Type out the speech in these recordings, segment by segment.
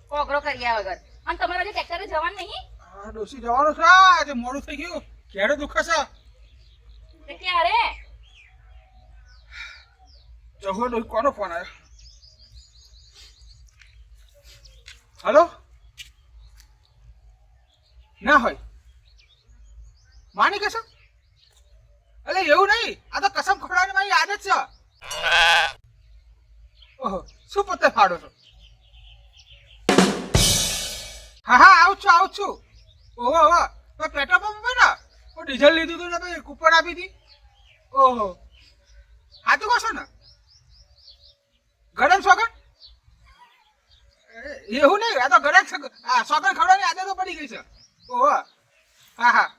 કોકરો કર્યા વગર અને તમારે જે ટ્રેક્ટરે જવાનું નહીં? હા ડોસી જવાનું છે આજે મોડું થઈ ગયું ક્યારે દુખે છે તે ક્યારે? જહો ડોસી કોનો ફોન આવ્યો? હેલો ના હોય માની કસમ અલે એવું નહીં આ તો કસમ ખવડાવવાની મારી આદત છે. ઓહો શું પત્તે ફાડો છો? હા હા આવું છું ઓહો ઓહો તો પેટ્રોલ પંપ પર ને ડીઝલ લીધું હતું ને ભાઈ કૂપન આપી હતી. ઓહો સાચું કહો છો ને? ગરમ સોગન એવું નહીં આ તો ગરમ સોગન ખવડાવવાની આદત તો પડી ગઈ છે. ઓહો હા હા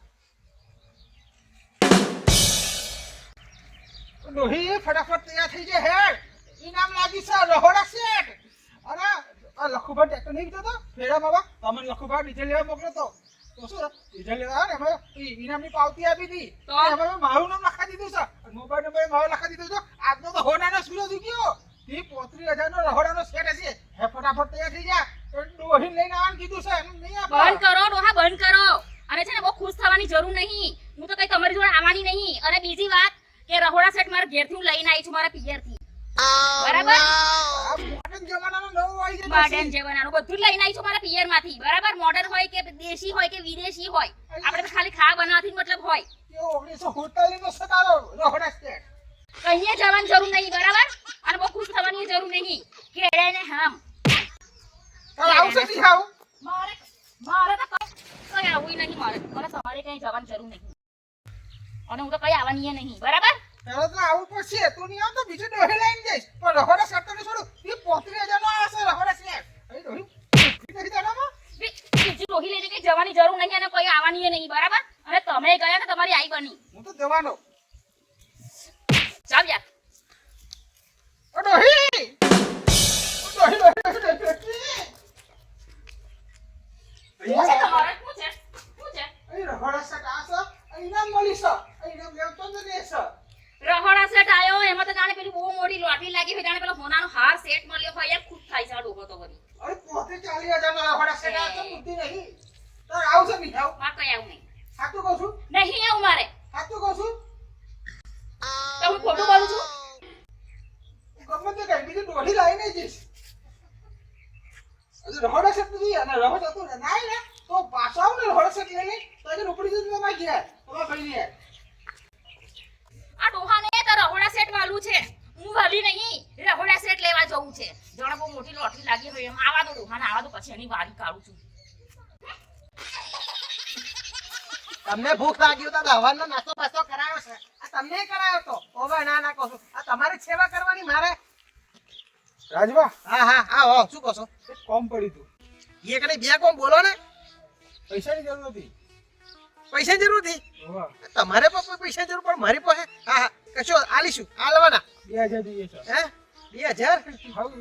ડોહી ફટાફટ તૈયાર થઈ જાય હેડ ઇનામ લાગી છે રહોડા સેટ. અરે આ લખુભા ટ્રેક્ટર નહીં જતો ફેરા બાબા તમને લખુભા ડીઝલ લેવા મોકલો તો શું ડીઝલ લેવા આવે ને ઇનામની પાવતી આપી હતી તો એમાં મારું નામ લખાઈ દીધું છે મોબાઈલ નંબર મારું લખાઈ દીધું છે. આજનો તો હોનાનો સૂરજ ઉગ્યો 35,000 નો રહોડાનો સેટ હશે. હે ફટાફટ તૈયાર થઈ જા ડોહી લઈને આવવાનું કીધું છે નહીં આપો. બંધ કરો ડોહા બંધ કરો. અને છે ને બહુ ખુશ થવાની જરૂર નહીં. હું તો કઈ તમારી જોડે આવવાની નહીં. અને બીજી વાત કે રહોડા સેટ મારા ઘેરથી હું લઈને આવી છું મારા પિયરથી. બરાબર? મોડર્ન જમાનાનો નવો આવી જાય મોડર્ન જમાનાનું બધું લઈને આવી છું મારા પિયરમાંથી. બરાબર? મોડર્ન હોય કે દેશી હોય કે વિદેશી હોય આપણે તો ખાલી ખાવા બનાવવાથી મતલબ હોય. એ 1947 નો સતારો રહોડા સેટ કહીએ જવાની જરૂર નહીં. બરાબર? અને બહુ ખુશ થવાની જરૂર નહીં. કેડે ને હમ આવશે નહીં આવું મારે તો કઈ આવવું નહીં. મારે સવારે કઈ જવાની જરૂર નહીં અને હું તો કઈ આવવાની નહીં. બરાબર? તારે તો આવું પડશે તું નહીં આવતો બીજું ડોહી લઈને જઈશ પણ રહોડા સેટ તો છોડું એ 35,000 નો આવશે રહોડા સેટ. અરે ડોહી નથી તારામાં બીજી ડોહી લઈને કઈ જવાની જરૂર નહીં અને કોઈ આવવાની નહીં. બરાબર? અને તમે ગયા કે તમારી આઈ બની હું તો જવાનો. ચાલ યાર ડોહી તમારે શું છે રહોડા સેટ આવશે ઇનામ મળી છે ઇનામ લેવતો જ નહીં છે. રહોડા સેટ આયો એમાં તો જાણે પેલી બહુ મોટી લોટરી લાગી હોય જાણે પેલો સોનાનો હાર સેટ મળ્યો હોય યાર ખુશ થાય છે આ ડોહો તો વળી. અરે 40,000 નો રહોડા સેટ આવશે બુદ્ધિ નહીં તાર આવશે નહીં આવ મારે કઈ આવું નહીં. સાચું કહું છું નહીં આવું મારે. સાચું કહું છું તો હું ખોટું બોલું છું? ગમે તે કઈ બીજું ડોહી લાવીને જઈશ રહોડા સેટ નથી અને રહોડા તો ના ને તો પાછો આવ ને રહોડા સેટ લઈ લે તો આજે ઉપડી જતું માં ગયા તો ભાઈ લે આ ડોહાને તો રહોડા સેટ વાલું છે. હું વાલી નહીં રહોડા સેટ લેવા જવું છે. જાણે બહુ મોટી લોટરી લાગી હોય એમ આવા દો ડોહાને આવા દો પછી એની વારી કાઢું છું. તમને ભૂખ લાગી તો હવાનો નાસ્તો પાસ્તો કરાયો છે આ તમને કરાયો તો ઓવે ના કહો છો આ તમારી સેવા કરવાની મારે. રાજવા હા હા આવો શું કહો છો? કોમ પડી તું એ કને બે કોમ બોલો ને. પૈસાની જરૂર નથી. પૈસાની જરૂર નથી વાહ તમારે પણ પૈસાની જરૂર પણ મારી પાસે હા હા કશો આલીશું આ લેવાના 2000 જોઈએ છે. હે 2000 હવે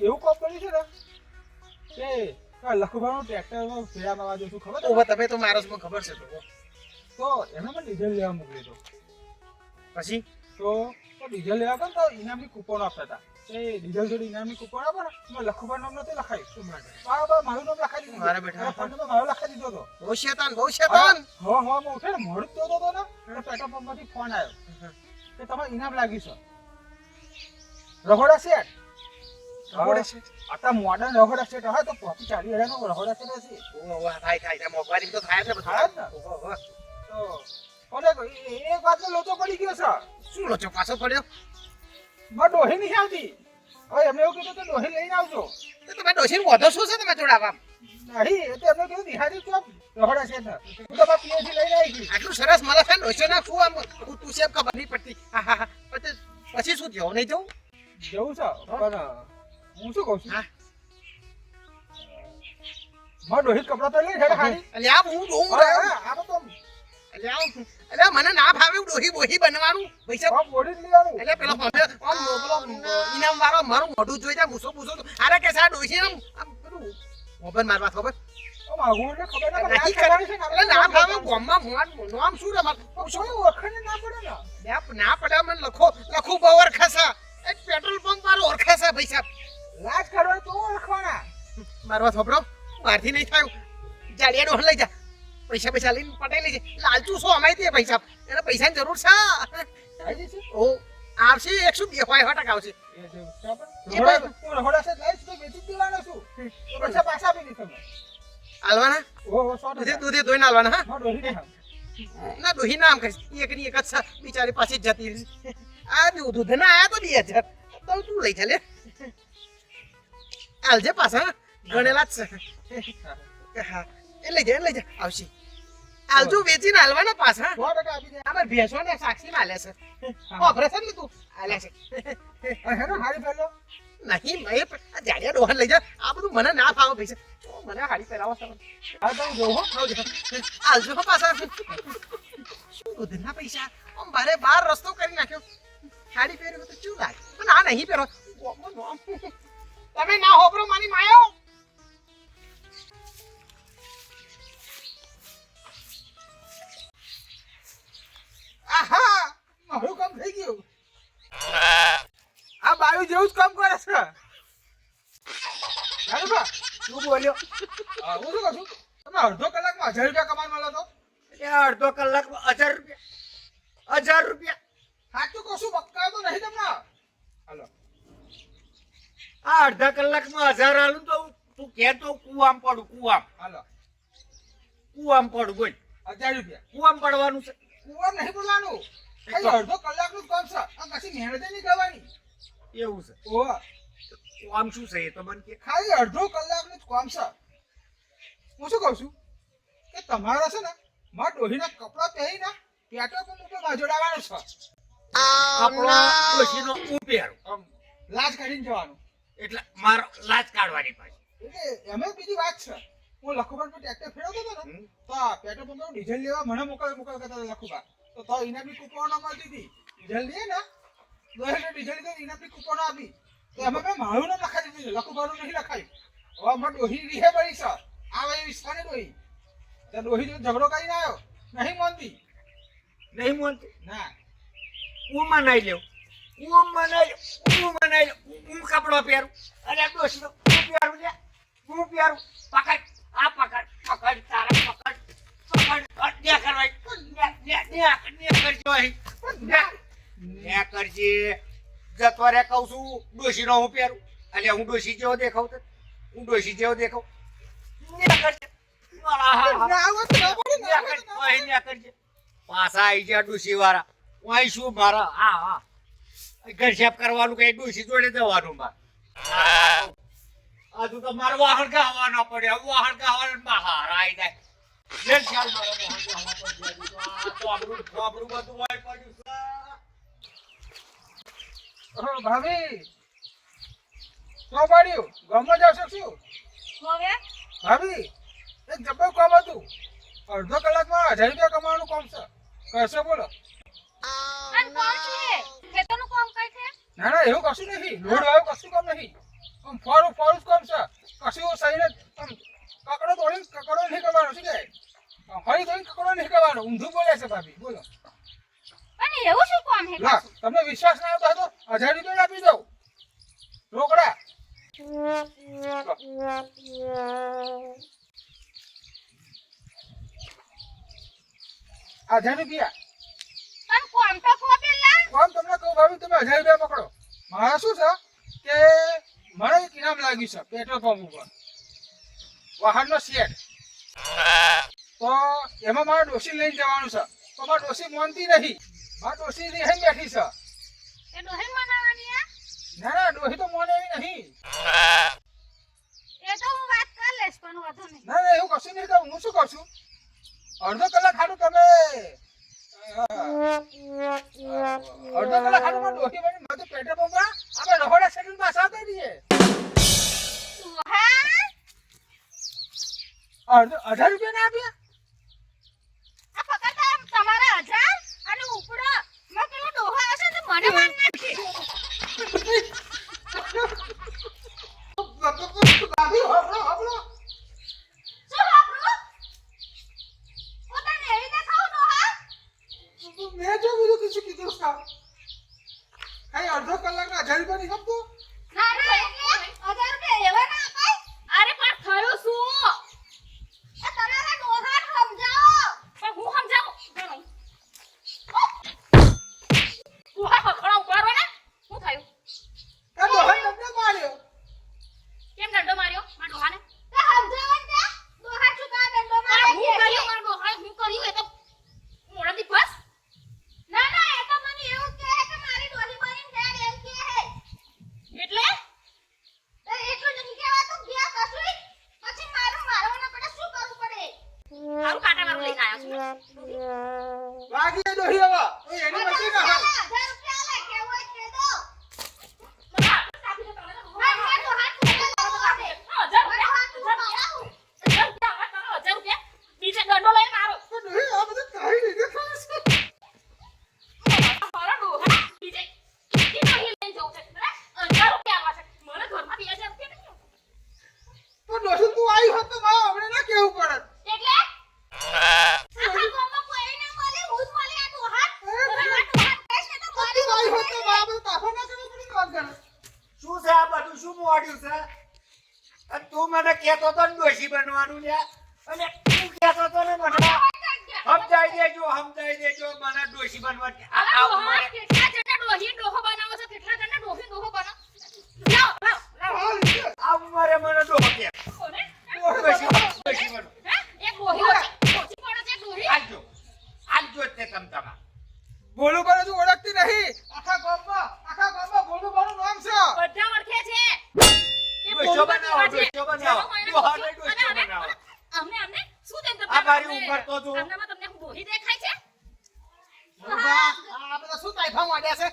એવું કોમ કર્યું છે ને કે લખુભાનું ટ્રેક્ટરમાં ફેરા મારવા જઉં છું ખબર ઓવે તમે તો મારો મને ખબર છે તો એમાં પણ ડીઝલ લેવા મોકલ્યો તો પછી તો ડીઝલ લેવા ગયો તો ઇનામની કૂપન આપતા હતા એ ડીઝલ જોડે ઇનામની કૂપન આપો ને એમાં લખુભા નામ નતું લખાયું બરાબર મારું નામ લખાઈ દીધું મારા બેટા ફોનમાં મારું લખાઈ દીધો હતો. બહુ શેતાન હા હા હું ઉઠે ને મોડું જ જોતો હતો ને તો પેટ્રોલ પંપમાંથી ફોન આવ્યો કે તમારે ઇનામ લાગ્યું છે રહોડા સેટ. રહોડા સેટ આટલા મોડર્ન રહોડા સેટ હોય તો 40,000 નો રહોડા સેટ હશે. ઓવે થાય મોંઘવારી તો થાય ને થાય જ ને. ઓવે તો ઓલે એક વાતનો લોચો પડી ગયો છે. શું લોચો પાછો પડ્યો? મારે ડોહી નહીં આવતી. હવે એમને એવું કીધું કે ડોહી લઈને આવજો. તો તમે ડોશીને વધો શું છે તમે જોડાવા? નહીં એ તો એમને કીધું નિહારી તો રહોડા સેટ ને હું તો મારા પીએથી લઈને આવી ગઈ. આટલું સરસ મળે છે ડોશો ના શું આમ તું સેમ ખબર નહીં પડતી. હા હા પછી શું જવું નહીં જવું? જવું છે પણ હું શું કહું છું હા મારા ડોહી કપડા તો લઈ હેડ ખાલી અલ્યા હું જોઉં આ તો અલ્યા મને ના ભાવે ડોહી બોહી બનવાનું પૈસા આ બોડી જ લેવાનું. એટલે પેલો ઇનામ વાળો મારું મોઢું જોઈ જાય મૂસો અરે કે સા ડોહી આમ પેલું મોબાઈલ મારવા ખબર માગું એટલે ખબર ના નથી પડે. એટલે ના ભાવે ગામમાં નામ શું રે શું ઓળખાણ ના પડે ને ના પડે મને લખો મારો છોકરો મારથી નહીં થયું જાડિયા ડોહન લઈ જા પૈસા લઈને પટાઈ લેજે લાલચું શું અમારી તે પૈસા એને પૈસાની જરૂર છે આવી જશે ઓ આવશે 102% આવશે રહોડા સેટ લાવીશ તો વેચી જ દેવાનો છું તો પૈસા પાછા આપી દઈશ તમને હાલવાના ઓહો 100 દૂધે ધોઈને હાલવાના હા માં ડોહી નહીં ના ડોહી નામ કહીશ એકની એક જ છે બિચારી પાછી જ જતી રહી આ દૂધ ના આયા તો 2000 તો તું લઈ ચાલે હાલજે પાછા ગણેલા જ છે હા એ લઈ જા આવશે હાલજો વેચીને હાલવાના પાછા 100% આપી દે અમાર ભેંસોને સાક્ષી માં આલ્યા છે ઓપરેશન લીધું આલ્યા છે હેરો હારી પહેલો નહીં મેં આ જાડિયા ડોહન લઈ જા આ બધું મને ના ફાવે પૈસા મને હાડી પહેરાવો છો આ તો જોવો હાલજો હો પાછા શું દૂધના પૈસા આમ બારે બાર રસ્તો કરી નાખ્યો હાડી પહેર્યો તો શું લાગે પણ આ નહીં પહેરો તમે ના હોપરો માની માયો આહા મારું કામ થઈ ગયું આ બાયુ જેવું જ કામ કરે છે જાનુભા શું બોલ્યો હું શું કહું છું તમે અડધો કલાકમાં 1000 રૂપિયા કમાન મળે તો અડધો કલાકમાં 1000 રૂપિયા સાચું કહું છું બક્કા તો નહીં તમને હાલો આ અડધા કલાકમાં 1000 આલું તો તું કે તો કુવામ પડું હાલો પડું બોલ 1000 રૂપિયા કુવામ પડવાનું છે કુંવર નહીં બોલવાનું ખાલી અડધો કલાકનું જ કામ છે આ કશી મહેનત નહીં કરવાની એવું છે ઓહ કુવામ શું છે એ તો મને કે ખાલી અડધો કલાકનું જ કામ છે હું શું કહું છું કે તમારા છે ને માં ડોહીના કપડાં પહેરીને પેટ્રોલ પંપ ઉપર બાજોડાવાનું છે કપડા ડોશીનો હું પહેરું આમ લાજ કાઢીને જવાનું એટલે મારો લાજ કાઢવાની પાછી એટલે એમ બીજી વાત છે હું લખુબાર પર ટ્રેક્ટર ફેરવતો હતો ને તો આ પેટ્રોલ પંપ પર ડીઝલ લેવા મને મોકલ કરતા હતા લખુબાર તો ઇનામની કૂપનો મળતી હતી ડીઝલ લઈએ ને 10 ડીઝલ લીધો ઇનામની કૂપનો આપી તો એમાં મેં મારું નામ લખાઈ દીધું લખુબારનું નહીં લખાયું હવે અમારે ડોહી રીહે પડી છે આ ભાઈ વિસ્તારની ડોહી ત્યાં ડોહી જો ઝઘડો કરીને આવ્યો નહીં માનતી નહીં મોનતી ના હું મનાઈ લઉં હું કપડો પહેરું અને ડોશીનો હું પહેરું પકડ આ પકડ તારા પકડ ને કરવાય ને કરજો ને કરજે જતો રે કહું છું ડોશીનો હું પહેરું એટલે હું ડોશી જેવો દેખાવ ને કરજે ના આવો તો ના પડે ને કરજે પાછા આવી ગયા ડોશી વાળા હું શું મારા હા ઘર સાફ કરવાનું કઈ ડોશી જોડે જવાનું મારે હજુ તો મારે વાહન ગાવાનો પડે વાહન ગાવાનું બહાર આવી જાય જેલ ખ્યાલ મારો વાહન ગાવા પડે તો આપણું બધું હોય પડ્યું છે ભાભી શું પાડ્યું ગામમાં જાવ છો શું હવે ભાભી એક જબ્બર કામ હતું અડધો કલાકમાં 1000 રૂપિયા કમાવાનું કામ છે કરશો બોલો અને કોણ છે ખેતરનું કામ કઈ છે ના ના એવું કશું નહીં લોડ આવ્યો કશું કામ નહીં આમ ફોરું જ કામ છે કશું સહીને આમ કકડો તોડીને કકડો નહીં કરવાનો શું કે હરી તોડીને કકડો નહીં કરવાનો ઊંધું બોલે છે ભાભી બોલો અને એવું શું કામ હે લા તમને વિશ્વાસ ના આવતો હતો 1000 રૂપિયા આપી દઉં રોકડા 1000 રૂપિયા પણ કોમ તો કો પેલા કોમ તમને કહું ભાભી તમે 1000 રૂપિયા પકડો મારે શું છે કે મને એક ઇનામ લાગ્યું છે પેટ્રોલ પંપ ઉપર વાહનનો સેટ તો એમાં મારે ડોસી લઈને જવાનું છે તો મારે ડોસી માનતી નહીં મારે ડોસી લઈને બેઠી છે એ ડોહી મનાવાની આ ના ના ડોસી તો મોને એવી નહીં એ તો હું વાત કરી લઈશ પણ વધુ નહીં ના ના એવું કશું નહીં કરું હું શું કહું છું અડધો કલાક ખાડું તમે અડધો કલાક ખાડું માં ડોસી બની મેં તો પેટ્રોલ પંપ આપણે રહોડા સેટલ માં સાથે રહીએ હા 18 રૂપિયા ના આપ્યા આ ફક્ત તમારા 1000 અને ઉપડો મેં પેલો ડોહો હશે તો મને માર નાખી ભાભી હબળો શું આપણો પોતાને એવી દેખાવ ડોહા મેં જો બીજું કશું કીધું છે કઈ અડધો કલાકના 1000 રૂપિયા નહીં આપતો ના ના એટલે 1000 રૂપિયા એવા ના અપાય અરે પણ ડોહા ખખડા ઉભા રહો ને શું થયું આ ડોહાને તમને માર્યો. કેમ દંડો માર્યો મારા ડોહાને તે સમજાવન તે દોહા ચુકા દંડો આ મારે હું કર્યું મારા ડોહાએ હું કર્યું એ તો મોડાથી બસ ના ના એ તો મને એવું કહે કે મારી ડોલી બનીને ડેડ એમ કહે હે એટલે તો એટલું જ નહીં કહેવા તો ગયા કશું પછી મારવાના પડે શું કરવું પડે સારું કાંટા મારું લઈને આવ્યા છું વાગી એ ડોહી હવે. એ એની વચ્ચે ના હાલ. 1000 રૂપિયા લે કે હોય કે દો મને હાથ કાપી દે તમે હા મેં તો હાથ છોડ્યા દે મને હાથ મારો રૂપિયા બીજે દંડો લઈને મારો પણ ડોહી આ બધું કાઢી લીધે ખાસ. મારો ડોહા બીજે કેટલી ડોહી લઈને જવું છે મને 1000 રૂપિયા આવવા છે મને ઘરમાં 2000 રૂપિયા નહીં પણ ડોહી તું આવી હોત તો મારે હમણાં ના કહેવું પડે. એટલે આખા ગામમાં કોઈ ના મળે હું જ મળે આ દોહા કહેશ ને તો તું આવી હોત તો મારે બધું તાફો ના કરવો પડે ને વાત કરે. શું છે આ બધું શું મોડ્યું છે અને તું મને કહેતો તો ને ડોશી બનવાનું લ્યા અને તું કહેતો તો ને મને સમજાઈ દેજો મને ડોશી બનવા આ ઉંમરે કેટલા જણા ડોહી ડોહો બનાવો છો કેટલા જણા ડોહી ડોહો બનાવો લાવ લાવ લાવ આ લીધે. આ ઉંમરે મને ડોહો કે કોને ડોશી બનો હે એક ડોહી ઓછી પડે છે ડોહી આજો જ તે તમતમા ભોલું બાનું તું ઓળખતી નહીં. આખા ગામમાં ભોલું બાનું નામ છે. બધા ઓળખે છે એ ડોશો બોલવા બનાવો, જેવા છે. ડોશો બનાવો. ચલો, મને ડોહાને ડોશો- ડોશો અને બનાવો. અમને શું તેમ આ મારી ઉંમર તો જુઓ. તમને હું ડોહી દેખાય છે બા, આ બધા શું તાઇફા માંડ્યા છે?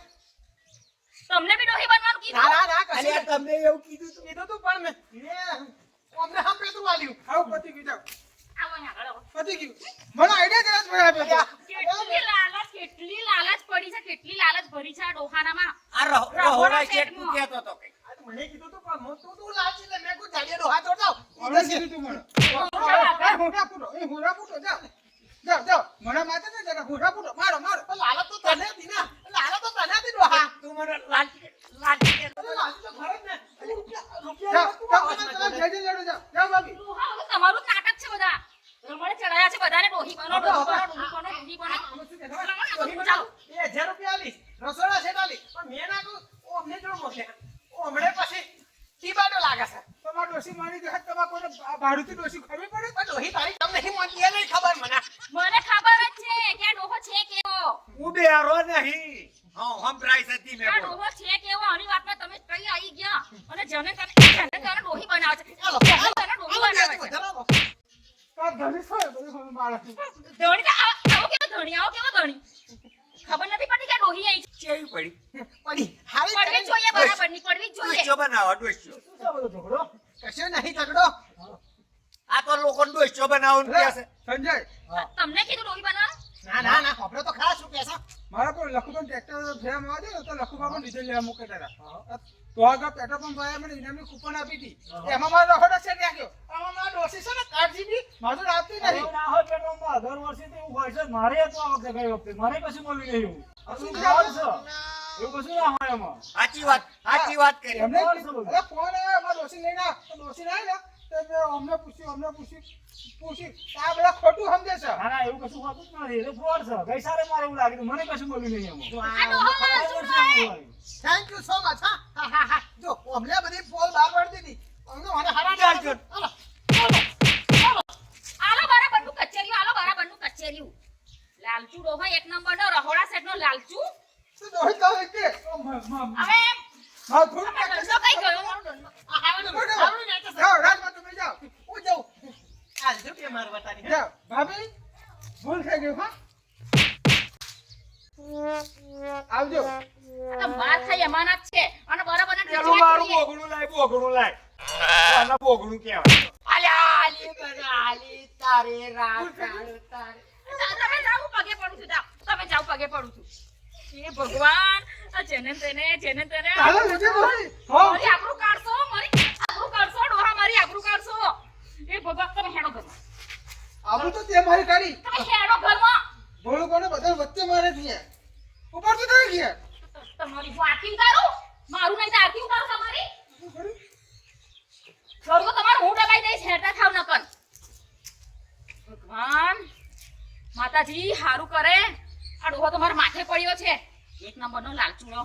તમને બી ડોહી બનવાનું કીધું ના, ના, ના, કશું અલ્યા નહીં. તમને એવું કીધું તું કીધું તું પણ અમને હા પેતું વાલ્યું. આવું પતી ગયું જાઓ. આવો અહીંયા આગળ આવો. પતી ગયું. મને આઈડિયા જ ભાઈ આપ્યો. કેટલી લાલચ પડી છે કેટલી લાલચ ભરી છે આ ડોહાનામાં આ રહોડા શેઠ તું કહેતો તો કઈ આ તો મને કીધું તું પણ તું લાલચી એટલે મેં કીધું જાડિયા ડોહા તોડ દઉં. હવે કીધું તું મને. હુંરા ફૂટો જાઓ. જાઓ. મને માથે ને જરા હુંરા ફૂટો. મારો. પણ લાલચ તો તને હતી ને. લાલચ તો તને હતી ડોહા. તું મને લાલચી કહેતો અરે લાલચ તો ખરે જ ને. જાઓ. જય જય લડો જાઓ. જાઓ ભાભી. ડોહા હવે તમારું જ નાટક છે બધા રમણે ચડાયા છે બધાને ડોહી બનો ડોહી બનો ડોહી બનો ચાલો 1000 રૂપિયા આલીશ. રસોડા શેઠ આલીશ. પણ મેં ના કહું, ઓ અમને જોડે મોકલ્યા. ઓ હમણે પછી ટીબાડો લાગે છે. તમારે ડોશી મારી દે તમારે કોઈને ભાડુંથી ડોશી ખબર પડે. પણ ડોહી તારી તમને નહીં મોકલી એ નહીં ખબર મને. મને ખબર જ છે કે આ ડોહો છે કેવો ઉડેરો નહીં હા હમરાઈ સતી મેં આ બોલ ડોહો છે કેવો આની વાતમાં તમે કઈ આવી ગયા અને જને તને ડોહી બનાવે છે ચાલો, તને ચાલો. ડોહી આવો બનાવે બે છે વધારાનો. આ ધણી છે બધું મારા. ધણી તો આવો કેવો ધણી આવો કેવો ધણી ખબર નથી પડતી કે આ ડોહી આવી છે કેવી પડી પડી. હારી પડવી જ જોઈએ બરાબરની પડવી જ જોઈએ ડોસ્યો બનાવો ડોસ્યો શું છે બધો ઝઘડો? કશો નહીં ઝઘડો. આ તો લોકો ડોસ્યો બનાવવાનું કહે છે સંજય તમને કીધું ડોહી બનાવવાનું ના, ના, ખબર તો ખરા શું કહે છે. મારા પર લખુભાઈ ટ્રેક્ટર ફેમ આવે છે તો લખુભાઈ પણ ડીઝલ લેવા મૂકે તારા તો આગળ પેટ્રોલ પંપ વાળા મને ઇનામની કૂપન આપી હતી એમાં મારો રહોડો છે નાખ્યો આમાં મારા ડોસી છે ને 8 GB મારું આવતી નહીં. ના હોય પેટ્રોલમાં દર વર્ષે તો એવું હોય છે મારે તો આ વખતે ગઈ વખતે મારે કશું મળ્યું નહીં એવું આ શું ફ્રોડ છે એવું કશું ના હોય એમાં સાચી વાત કરી એમને કીધું, અરે ફોન આવ્યો મારા ડોસી લઈને આવ. તો ડોસી ના આવી ને તો મેં અમને પૂછ્યું તો આ બધા ખોટું સમજે છે. ના ના એવું કશું હોતું જ નથી એ તો ફ્રોડ છે ગઈ સારે મારે એવું લાગ્યું હતું, મને કશું મળ્યું નહીં એમાં જો આ આ ડોહો દર વર્ષે એવું હોય. Thank you so much. હા. જો અમને બધી પોલ બહાર પાડી દીધી. અમને મને હરાવી ચાલજો. હાલો. આલો બરાબરનું કચેરિયું લાલચુ ડોહો એક નંબરનો રહોડા સેટનો લાલચુ તો ડોસી કહે કે હવે મારું થોડું આ ધંધો કઈ ગયો મારો ધંધો જાઓ રાજમાં તમે જાઓ. હું જાઉં. હાલ જો બે માર વતાની. જાઓ ભાભી ભૂલ થઈ ગયું હા આવજો. આ તો માર ખાઈ અમાનત છે અને બરાબરના પેલું મારું બોગડું લાય આને બોગડું કહેવાય આલ્યા આલી બના આલી તારે રાકાળ તારે તમે જાઓ હું પગે પડું છું તમે જાઓ પગે પડું છું એ ભગવાન આ જેને તેને ચાલો લેજે ડોસી. હા મારી આબરૂ કાઢશો ડોહા મારી આબરૂ કાઢશો એ ભગવાન તમે હેડો ઘરમાં આવું તો તે મારી કરી તમે હેડો ઘરમાં ભોળું કોને બધા વચ્ચે મારે ગયા ઉપર તો થઈ ગયા. તમારી હું આરતી ઉતારું મારું નહીં તો આરતી ઉતારું તમારી ઘરમાં તમારું હું દબાઈ દઈશ હેડતા થાવ નકર ભગવાન માતાજી હારું કરે આ ડોહો તમારા માથે પડ્યો છે એક નંબરનો લાલચુડો